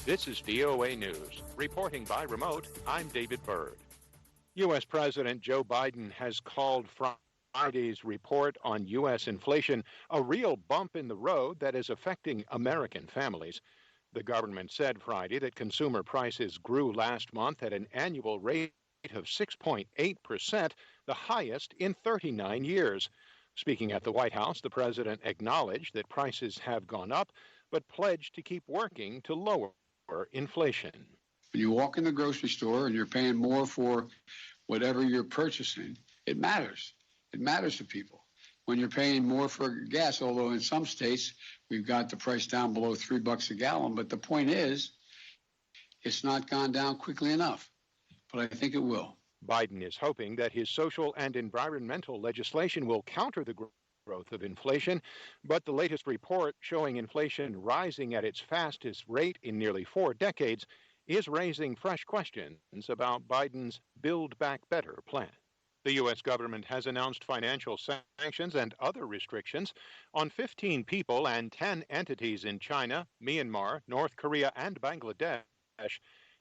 This is VOA News. Reporting by remote, I'm David Byrd. U.S. President Joe Biden has called Friday's report on U.S. inflation a real bump in the road that is affecting American families. The government said Friday that consumer prices grew last month at an annual rate of 6.8%, the highest in 39 years. Speaking at the White House, the president acknowledged that prices have gone up, but pledged to keep working to lower inflation. When you walk in the grocery store and you're paying more for whatever you're purchasing, it matters. It matters to people. When you're paying more for gas, although in some states we've got the price down below $3 a gallon, but the point is, it's not gone down quickly enough, but I think it will. Biden is hoping that his social and environmental legislation will counter the growth of inflation, but the latest report showing inflation rising at its fastest rate in nearly 4 decades is raising fresh questions about Biden's Build Back Better plan. The U.S. government has announced financial sanctions and other restrictions on 15 people and 10 entities in China, Myanmar, North Korea, and Bangladesh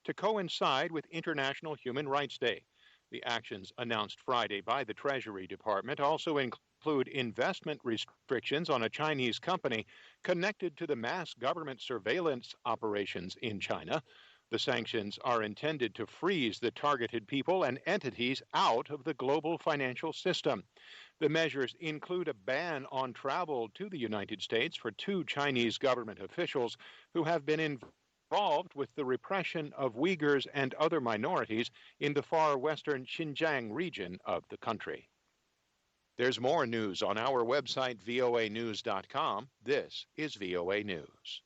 to coincide with International Human Rights Day. The actions announced Friday by the Treasury Department also include investment restrictions on a Chinese company connected to the mass government surveillance operations in China. The sanctions are intended to freeze the targeted people and entities out of the global financial system. The measures include a ban on travel to the United States for 2 Chinese government officials who have been involved with the repression of Uyghurs and other minorities in the far western Xinjiang region of the country. There's more news on our website, voanews.com. This is VOA News.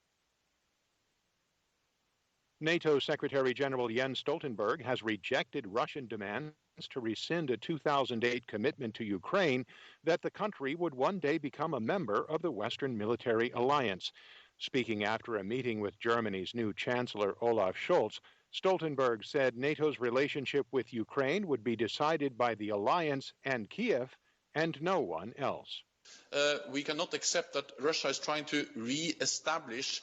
NATO Secretary General Jens Stoltenberg has rejected Russian demands to rescind a 2008 commitment to Ukraine that the country would one day become a member of the Western Military Alliance. Speaking after a meeting with Germany's new Chancellor Olaf Scholz, Stoltenberg said NATO's relationship with Ukraine would be decided by the alliance and Kiev and no one else. We cannot accept that Russia is trying to re-establish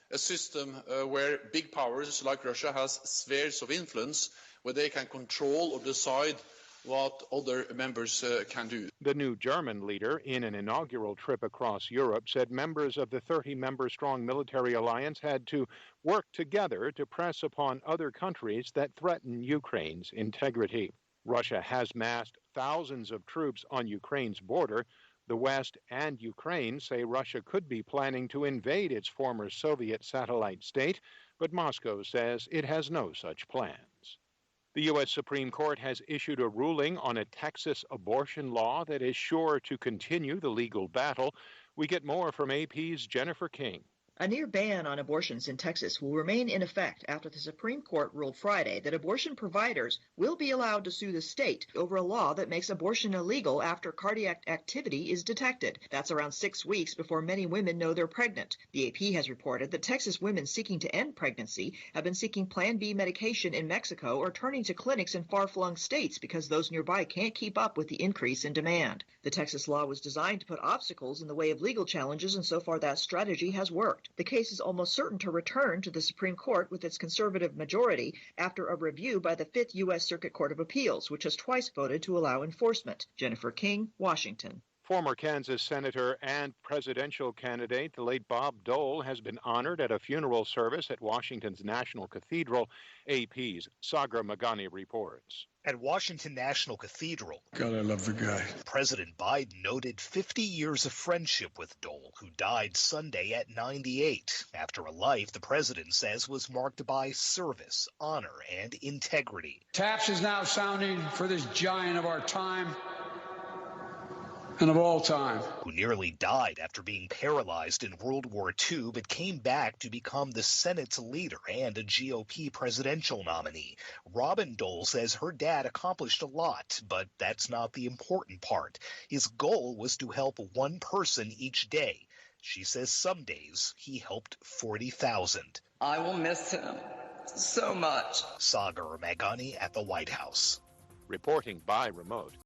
a system where big powers like Russia has spheres of influence where they can control or decide what other members can do. The new German leader, in an inaugural trip across Europe, said members of the 30-member-strong military alliance had to work together to press upon other countries that threaten Ukraine's integrity. Russia has massed thousands of troops on Ukraine's border. The West and Ukraine say Russia could be planning to invade its former Soviet satellite state, but Moscow says it has no such plans. The U.S. Supreme Court has issued a ruling on a Texas abortion law that is sure to continue the legal battle. We get more from AP's Jennifer King. A near ban on abortions in Texas will remain in effect after the Supreme Court ruled Friday that abortion providers will be allowed to sue the state over a law that makes abortion illegal after cardiac activity is detected. That's around 6 weeks before many women know they're pregnant. The AP has reported that Texas women seeking to end pregnancy have been seeking Plan B medication in Mexico or turning to clinics in far-flung states because those nearby can't keep up with the increase in demand. The Texas law was designed to put obstacles in the way of legal challenges, and so far that strategy has worked. The case is almost certain to return to the Supreme Court with its conservative majority after a review by the 5th U.S. Circuit Court of Appeals, which has twice voted to allow enforcement. Jennifer King, Washington. Former Kansas Senator and presidential candidate, the late Bob Dole, has been honored at a funeral service at Washington's National Cathedral. AP's Sagar Magani reports. At Washington National Cathedral, God, I love the guy. President Biden noted 50 years of friendship with Dole, who died Sunday at 98, after a life the president says was marked by service, honor, and integrity. Taps is now sounding for this giant of our time and of all time, who nearly died after being paralyzed in World War II, but came back to become the Senate's leader and a GOP presidential nominee. Robin Dole says her dad accomplished a lot, but that's not the important part. His goal was to help one person each day. She says some days he helped 40,000. I will miss him so much. Sagar Magani at the White House. Reporting by remote.